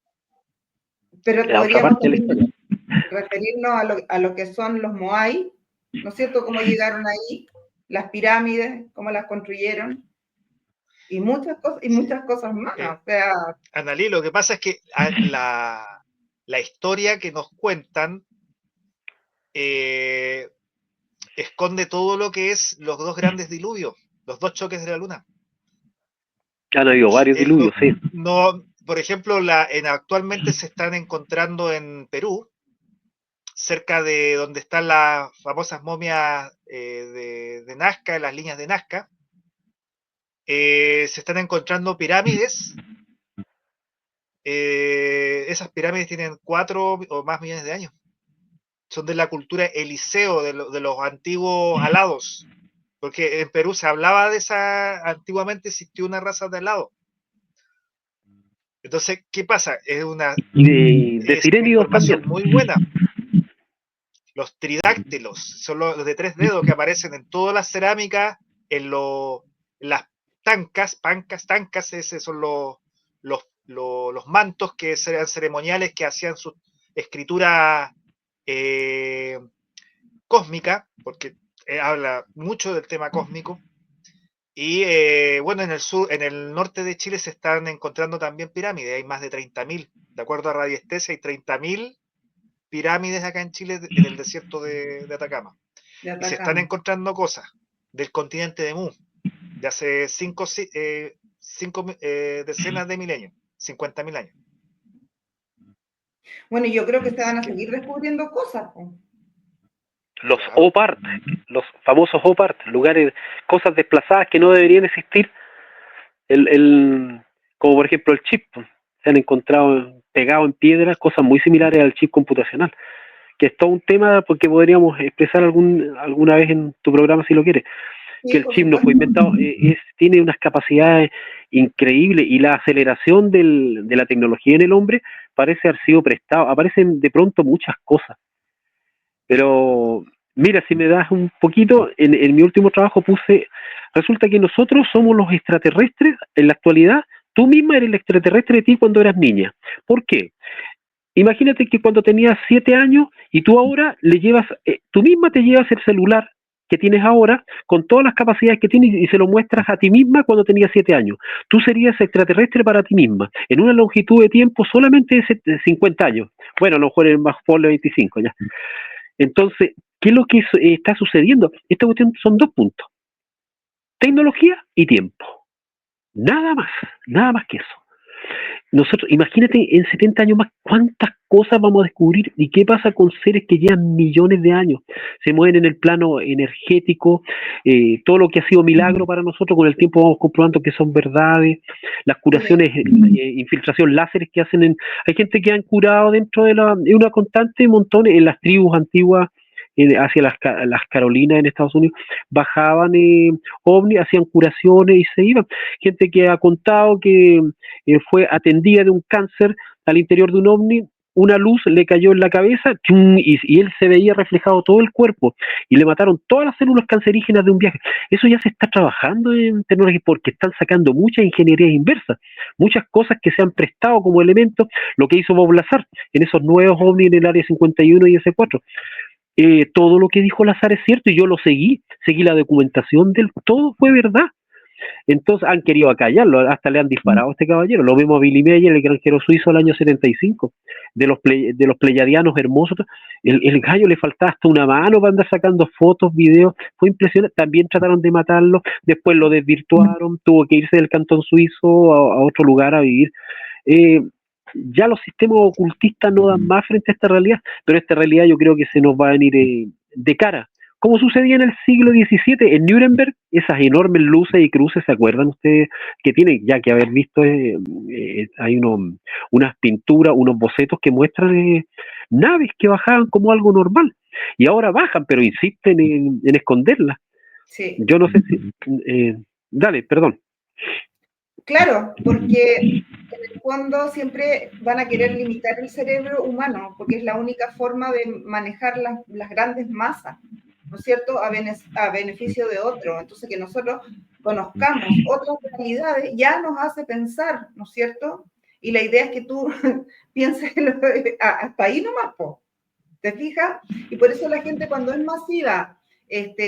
pero La otra podríamos parte de la también historia. referirnos a lo que son los Moai, ¿no es cierto? Cómo llegaron ahí, las pirámides, cómo las construyeron, y muchas cosas más. O sea, Analí, lo que pasa es que la historia que nos cuentan esconde todo lo que es los 2 grandes diluvios, los 2 choques de la luna. Han habido varios diluvios, sí. No, por ejemplo, actualmente se están encontrando en Perú, cerca de donde están las famosas momias de Nazca, las líneas de Nazca. Se están encontrando pirámides. Esas pirámides tienen 4 o más millones de años. Son de la cultura eliseo, de los antiguos alados. Porque en Perú se hablaba de antiguamente existió una raza de alado. Entonces, ¿qué pasa? Es una Sirénidos información también. muy buena. Los tridáctilos son los de 3 dedos que aparecen en todas las cerámicas, en las tancas, esos son los mantos que eran ceremoniales que hacían su escritura cósmica, porque habla mucho del tema cósmico. Y bueno, en el norte de Chile se están encontrando también pirámides, hay más de 30.000, de acuerdo a Radiestesia, hay 30.000 pirámides acá en Chile, en el desierto de Atacama. Y se están encontrando cosas del continente de Mu, de hace 5 decenas de milenios, 50.000 años. bueno, yo creo que se van a seguir descubriendo cosas. Los Claro. OPART, los famosos OPART, lugares, cosas desplazadas que no deberían existir. como por ejemplo el chip. Se han encontrado pegados en piedra cosas muy similares al chip computacional, que es todo un tema porque podríamos expresar alguna vez en tu programa si lo quieres, que Sí, el por chip no fue supuesto. inventado, tiene unas capacidades increíbles y la aceleración de la tecnología en el hombre parece haber sido prestado, aparecen de pronto muchas cosas, pero mira, si me das un poquito, en mi último trabajo resulta que nosotros somos los extraterrestres en la actualidad, tú misma eres el extraterrestre de ti cuando eras niña. ¿Por qué? Imagínate que cuando tenías 7 años y tú ahora tú misma te llevas el celular que tienes ahora con todas las capacidades que tienes y se lo muestras a ti misma cuando tenías 7 años. Tú serías extraterrestre para ti misma, en una longitud de tiempo solamente de 50 años. Bueno, a lo mejor es más por 25 ya. Entonces, ¿qué es lo que está sucediendo? Esta cuestión son 2 puntos. Tecnología y tiempo. Nada más que eso. Nosotros, imagínate en 70 años más cuántas cosas vamos a descubrir y qué pasa con seres que llevan millones de años, se mueven en el plano energético, todo lo que ha sido milagro para nosotros con el tiempo vamos comprobando que son verdades, las curaciones, infiltración láseres que hay gente que han curado dentro de una constante montón en las tribus antiguas, hacia las Carolinas en Estados Unidos, bajaban ovnis, hacían curaciones y se iban. Gente que ha contado que fue atendida de un cáncer al interior de un ovni, una luz le cayó en la cabeza y él se veía reflejado todo el cuerpo y le mataron todas las células cancerígenas de un viaje. Eso ya se está trabajando en tecnología porque están sacando muchas ingenierías inversas, muchas cosas que se han prestado como elementos, lo que hizo Bob Lazar en esos nuevos ovnis en el área 51 y S4. Todo lo que dijo Lazar es cierto y yo lo seguí la documentación del todo fue verdad. Entonces han querido acallarlo, hasta le han disparado a este caballero. Lo vimos a Billy Meyer, el granjero suizo, el año 75, de los pleyadianos hermosos. El gallo le faltaba hasta una mano para andar sacando fotos, videos. Fue impresionante. También trataron de matarlo, después lo desvirtuaron, tuvo que irse del cantón suizo a otro lugar a vivir. Eh, ya los sistemas ocultistas no dan más frente a esta realidad, pero esta realidad yo creo que se nos va a venir de cara como sucedía en el siglo XVII en Nuremberg, esas enormes luces y cruces, ¿se acuerdan ustedes? Que tienen ya que haber visto, hay unas pinturas, unos bocetos que muestran naves que bajaban como algo normal. Y ahora bajan, pero insisten en esconderlas. Sí. Yo no sé si... dale, perdón. Claro, porque en el fondo siempre van a querer limitar el cerebro humano, porque es la única forma de manejar las grandes masas, ¿no es cierto?, a beneficio de otro. Entonces, que nosotros conozcamos otras realidades ya nos hace pensar, ¿no es cierto? Y la idea es que tú pienses hasta ahí nomás, po. ¿Te fijas? Y por eso la gente cuando es masiva,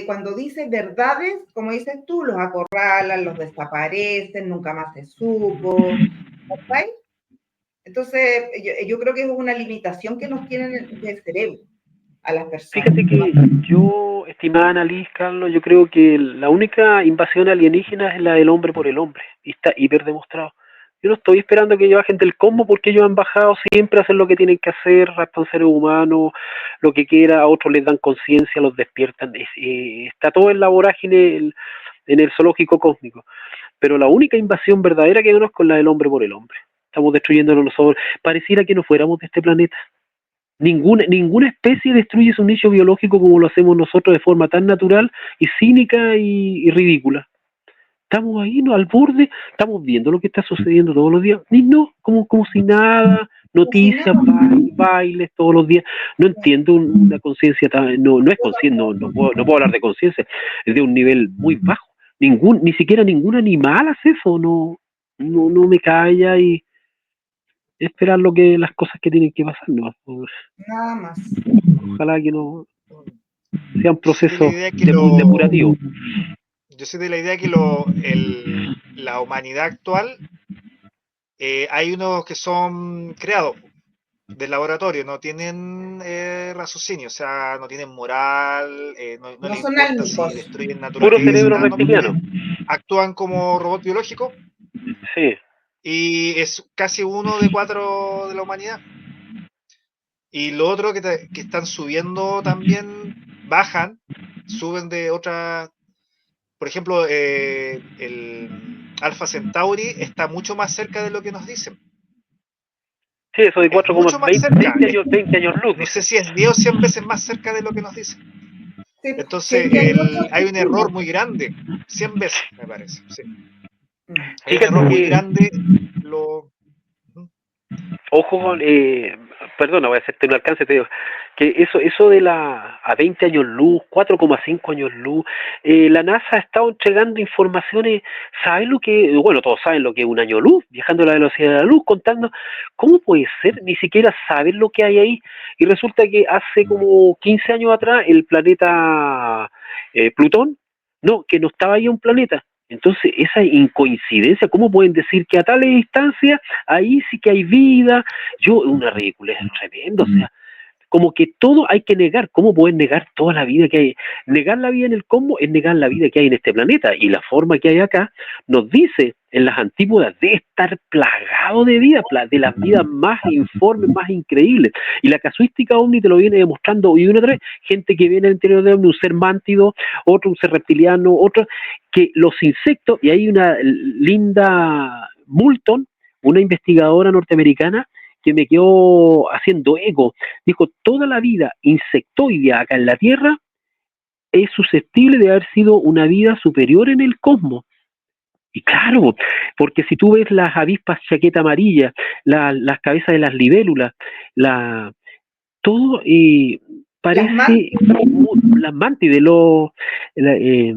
cuando dice verdades, como dices tú, los acorralan, los desaparecen, nunca más se supo, ¿okay? Entonces, yo creo que es una limitación que nos tienen del cerebro a las personas. Fíjate que yo, estimada Annalise, Carlos, yo creo que la única invasión alienígena es la del hombre por el hombre, y está hiper demostrado. Yo no estoy esperando que ellos bajen del combo porque ellos han bajado siempre a hacer lo que tienen que hacer, raptan seres humanos, lo que quiera, a otros les dan conciencia, los despiertan. Está todo en la vorágine, en el zoológico cósmico. Pero la única invasión verdadera que conozco es la del hombre por el hombre. Estamos destruyéndonos nosotros. Pareciera que no fuéramos de este planeta. Ninguna especie destruye su nicho biológico como lo hacemos nosotros de forma tan natural y cínica y ridícula. Estamos ahí, ¿no?, al borde, estamos viendo lo que está sucediendo todos los días, y no, como si nada, noticias, bailes todos los días. No entiendo una conciencia no es conciencia, no puedo hablar de conciencia, es de un nivel muy bajo. Ni siquiera ningún animal hace eso, no me calla y esperar las cosas que tienen que pasar, ¿no? Nada más. Ojalá que no sea un Yo soy de la proceso idea que depurativo. yo soy de la idea que la humanidad actual, hay unos que son creados del laboratorio, no tienen raciocinio, o sea, no tienen moral, no No les son importa si álmicos. destruyen Puro cerebro naturaleza, no, reptiliano. actúan como robot biológico Sí. y es casi uno de 4 de la humanidad. Y lo otro que están subiendo también, bajan, suben de otra. Por ejemplo, Alpha Centauri está mucho más cerca de lo que nos dicen. Sí, eso de Es mucho más 4,20 cerca. 20 años luz. No sé si es 10 o 100 veces más cerca de lo que nos dicen. Sí, Entonces, sí, hay muchos hay un error vecinos. muy grande. 100 veces, me parece. Sí. Mm. Hay un Fíjate error muy que, grande. Lo... ojo, perdona, voy a hacerte un alcance, te digo, que eso de a 20 años luz, 4,5 años luz, la NASA ha estado entregando informaciones, ¿saben lo que? Bueno, todos saben lo que es un año luz, viajando a la velocidad de la luz, contando, ¿cómo puede ser? Ni siquiera saben lo que hay ahí, y resulta que hace como 15 años atrás el planeta Plutón, no, que no estaba ahí un planeta. Entonces, esa incoincidencia, ¿cómo pueden decir que a tales distancias ahí sí que hay vida? Una ridiculez tremenda, o sea, como que todo hay que negar. ¿Cómo pueden negar toda la vida que hay? Negar la vida en el cosmos es negar la vida que hay en este planeta, y la forma que hay acá nos dice en las antípodas de estar plagado de vida, de las vidas más informes, más increíbles, y la casuística ovni te lo viene demostrando y una otra vez, gente que viene al interior de ovni, un ser mántido, otro un ser reptiliano, otro, que los insectos, y hay una Linda Moulton, una investigadora norteamericana, que me quedó haciendo eco. Dijo, toda la vida insectoidea acá en la Tierra es susceptible de haber sido una vida superior en el cosmos. Y claro, porque si tú ves las avispas chaqueta amarilla, las cabezas de las libélulas, todo Las parece, las mantides, la, eh,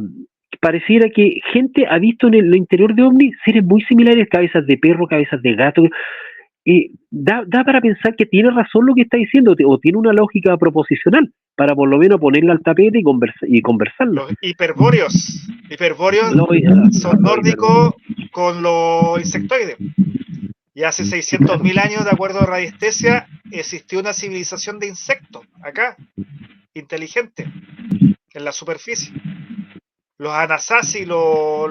pareciera que gente ha visto en el interior de ovnis seres muy similares, cabezas de perro, cabezas de gato, da para pensar que tiene razón lo que está diciendo, o tiene una lógica proposicional, para por lo menos ponerla al tapete y conversarla. Los hiperbóreos. Hiperbóreos son nórdicos con los insectoides. Y hace 600.000 años, de acuerdo a radiestesia, existió una civilización de insectos acá, inteligente, en la superficie. Los Anasazi, los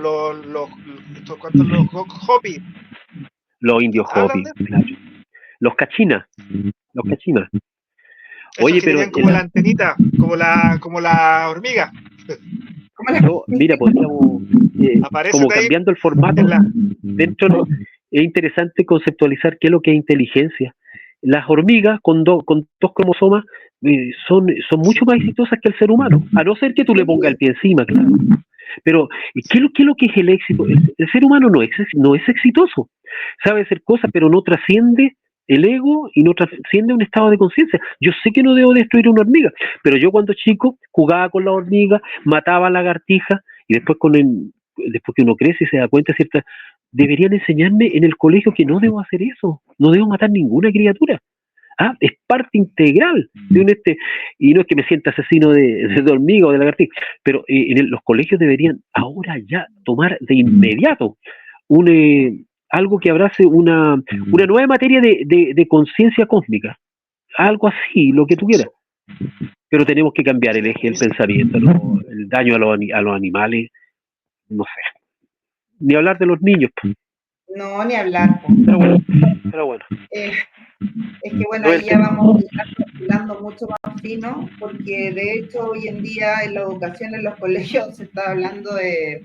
Hopi. Los indios ¿Hablan Hopi, de claro. Los cachinas. esos Oye, que pero tenían como la antenita, como la hormiga? mira, podríamos, Aparecen como ahí cambiando el formato, en la... dentro es interesante conceptualizar qué es lo que es inteligencia. Las hormigas con dos cromosomas son mucho Sí. más exitosas que el ser humano, a no ser que tú le pongas el pie encima, claro. Pero, ¿qué es lo que es el éxito? El ser humano no es exitoso. Sabe hacer cosas, pero no trasciende el ego y no trasciende un estado de conciencia. Yo sé que no debo destruir una hormiga, pero yo cuando chico jugaba con la hormiga, mataba lagartijas, y después después que uno crece y se da cuenta, ¿cierto? Deberían enseñarme en el colegio que no debo hacer eso, no debo matar ninguna criatura. Es parte integral de y no es que me sienta asesino de hormiga o de lagartija, pero los colegios deberían ahora ya tomar de inmediato algo que abrace una nueva materia de conciencia cósmica, algo así, lo que tú quieras. Pero tenemos que cambiar el eje del pensamiento, ¿no? El daño a los animales, no sé, ni hablar de los niños. No, ni hablar. Pero bueno. Es que bueno, No ahí ya vamos hilando mucho más fino, porque de hecho hoy en día en la educación en los colegios se está hablando de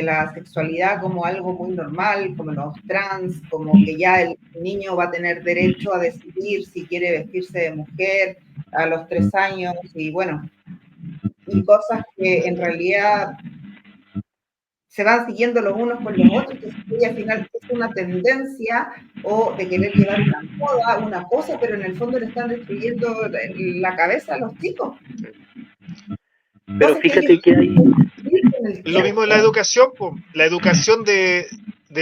la sexualidad como algo muy normal, como los trans, como que ya el niño va a tener derecho a decidir si quiere vestirse de mujer a los 3 años, y bueno, y cosas que en realidad se van siguiendo los unos con los otros, y al final es una tendencia o de querer llevar una moda, una cosa, pero en el fondo le están destruyendo la cabeza a los chicos. Pero fíjate que hay... Lo mismo en la educación, pues. La educación de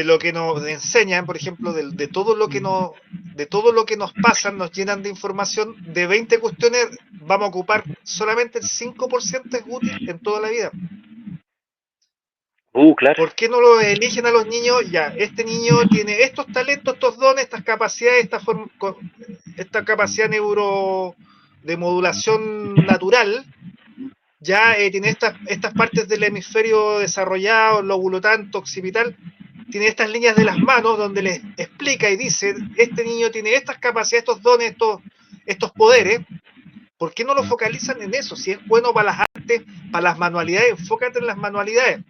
lo que nos enseñan, por ejemplo, de todo lo que nos pasan, nos llenan de información. De 20 cuestiones vamos a ocupar solamente el 5% es útil en toda la vida. Claro. ¿Por qué no lo eligen a los niños? Ya, este niño tiene estos talentos, estos dones, estas capacidades, esta capacidad de modulación natural. Ya tiene estas partes del hemisferio desarrollado, lóbulo tanto, occipital, tiene estas líneas de las manos donde les explica y dice, este niño tiene estas capacidades, estos dones, estos poderes. ¿Por qué no lo focalizan en eso? Si es bueno para las artes, para las manualidades, enfócate en las manualidades.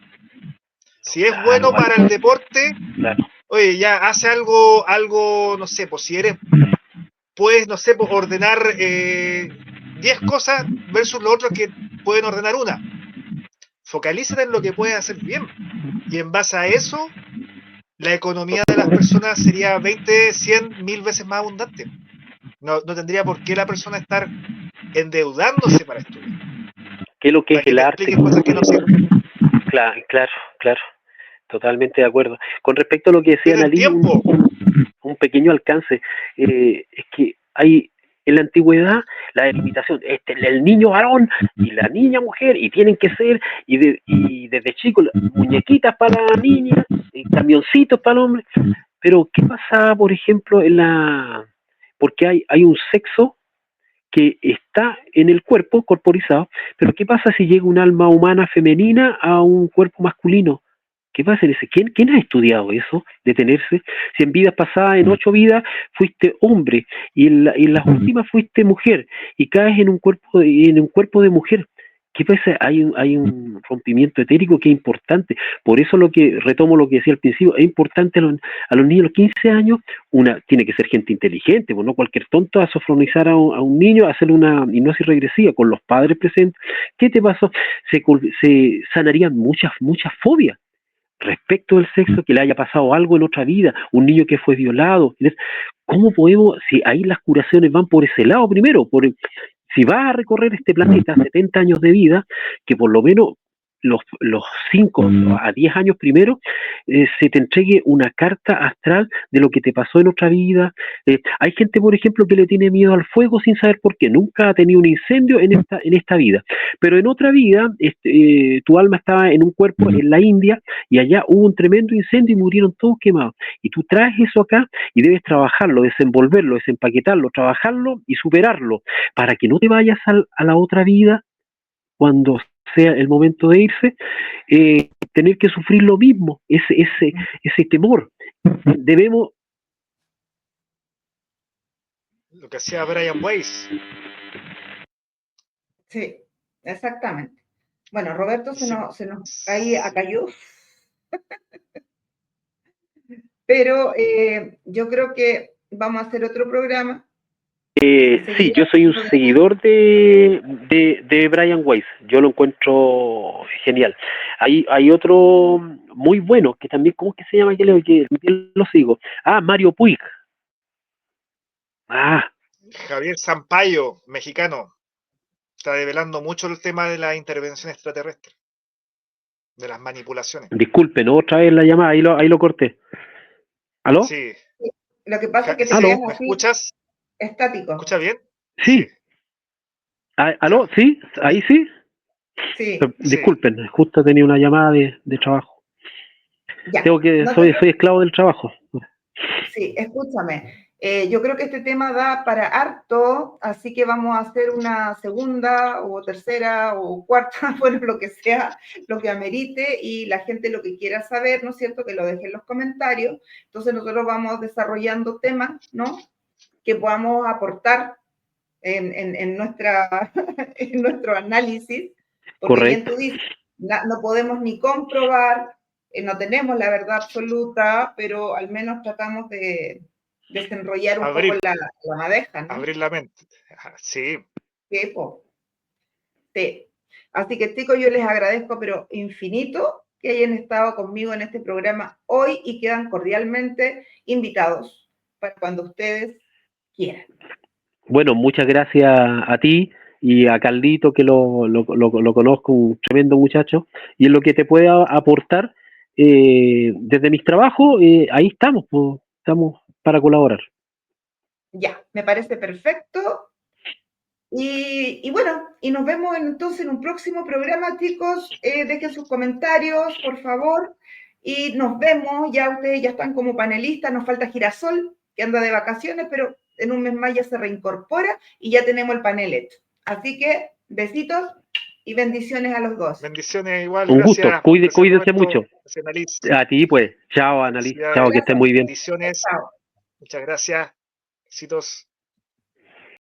Si es bueno para el deporte, Claro. oye, ya hace algo, no sé, pues si eres, puedes, no sé, pues ordenar 10 cosas versus los otros que pueden ordenar una. Focalízate en lo que puedes hacer bien. Y en base a eso, la economía de las personas sería 20, 100, 1000 veces más abundante. No tendría por qué la persona estar endeudándose para estudiar. ¿Qué es lo que Para es que el te arte? expliquen cosas que no sirven. Claro, claro, claro. Totalmente de acuerdo. Con respecto a lo que decía Tienen Analí, tiempo. un pequeño alcance, es que hay en la antigüedad la delimitación, el niño varón y la niña mujer, y tienen que ser, y desde chicos, muñequitas para la niña, y camioncitos para el hombre, pero ¿qué pasa, por ejemplo, porque hay un sexo que está en el cuerpo corporizado, pero ¿qué pasa si llega un alma humana femenina a un cuerpo masculino? ¿Qué pasa en ese? ¿Quién ha estudiado eso? Detenerse. Si en vidas pasadas, en 8 vidas, fuiste hombre y en las últimas fuiste mujer y caes en un cuerpo de mujer. ¿Qué pasa? Hay un rompimiento etérico que es importante. Por eso retomo lo que decía al principio, es importante a los niños de los 15 años, tiene que ser gente inteligente, pues no cualquier tonto a sofronizar a un niño, a hacerle una hipnosis regresiva con los padres presentes. ¿Qué te pasó? Se sanarían muchas fobias respecto del sexo, que le haya pasado algo en otra vida, un niño que fue violado. ¿Cómo podemos, si ahí las curaciones van por ese lado primero, si vas a recorrer este planeta 70 años de vida, que por lo menos los 5 a 10 años primero, se te entregue una carta astral de lo que te pasó en otra vida. Hay gente, por ejemplo, que le tiene miedo al fuego sin saber por qué, nunca ha tenido un incendio en esta vida, pero en otra vida tu alma estaba en un cuerpo en la India y allá hubo un tremendo incendio y murieron todos quemados. Y tú traes eso acá y debes trabajarlo, desenvolverlo, desempaquetarlo, trabajarlo y superarlo para que no te vayas a la otra vida cuando sea el momento de irse, tener que sufrir lo mismo, ese temor. Debemos... Lo que hacía Brian Weiss. Sí, exactamente. Bueno, Roberto se Sí. nos ahí acayó. Pero yo creo que vamos a hacer otro programa. Sí, yo soy un seguidor de Brian Weiss. Yo lo encuentro genial. Hay otro muy bueno que también, ¿cómo es que se llama? Que lo sigo. Mario Puig. Javier Sampaio, mexicano. Está develando mucho el tema de la intervención extraterrestre, de las manipulaciones. Disculpen, otra vez la llamada, ahí lo corté. ¿Aló? Sí. Lo que pasa es que te Sí, quedas ¿me así, escuchas? estático. ¿Me escuchas bien? Sí. ¿Aló? Ya. ¿Sí? ¿Ahí sí? Sí. Disculpen, justo tenía una llamada de trabajo. Ya. Soy esclavo del trabajo. Sí, escúchame. Yo creo que este tema da para harto, así que vamos a hacer una segunda o tercera o cuarta, bueno, lo que sea, lo que amerite, y la gente lo que quiera saber, ¿no es cierto?, que lo deje en los comentarios. Entonces nosotros vamos desarrollando temas, ¿no?, que podamos aportar en nuestro análisis, porque bien Correcto. tú dices, no podemos ni comprobar, no tenemos la verdad absoluta, pero al menos tratamos de desenrollar un poco la madeja, ¿no? Abrir la mente. Sí. Sí, po. Sí. Así que, chicos, yo les agradezco, pero infinito, que hayan estado conmigo en este programa hoy y quedan cordialmente invitados para cuando ustedes quieran. Bueno, muchas gracias a ti y a Carlito, que lo conozco, un tremendo muchacho, y en lo que te pueda aportar desde mis trabajos, ahí estamos, pues, estamos para colaborar. Ya, me parece perfecto. Y bueno, y nos vemos entonces en un próximo programa, chicos. Dejen sus comentarios, por favor. Y nos vemos, ya ustedes ya están como panelistas, nos falta Girasol, que anda de vacaciones, pero en un mes más ya se reincorpora y ya tenemos el panel hecho. Así que besitos y bendiciones a los dos. Bendiciones igual, Un gracias. gusto, cuídense Roberto, mucho. gracias, Annalise. A ti, pues. Chao, Annalise. Felicidades. Chao, que estés muy bien. Bendiciones. Chao. Muchas gracias. Éxitos.